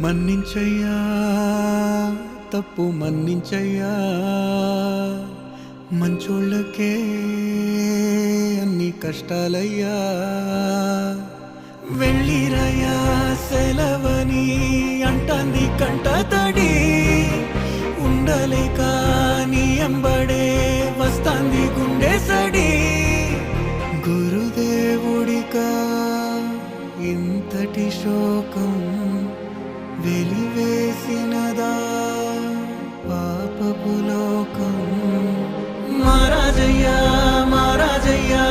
మన్నించయ్యా తప్పు మన్నించయ్యా మంచోళ్ళకే అన్ని కష్టాలయ్యా వెళ్ళిరయ్యా సెలవని అంటాంది కంట తడి ఉండలేక నీ ఎంబడే వస్తాంది గుండె సడి గురుదేవుడికా ఇంతటి శోకం వెలివేసినదా పాపపు లోకం మహారాజయ్యా మహారాజయ్యా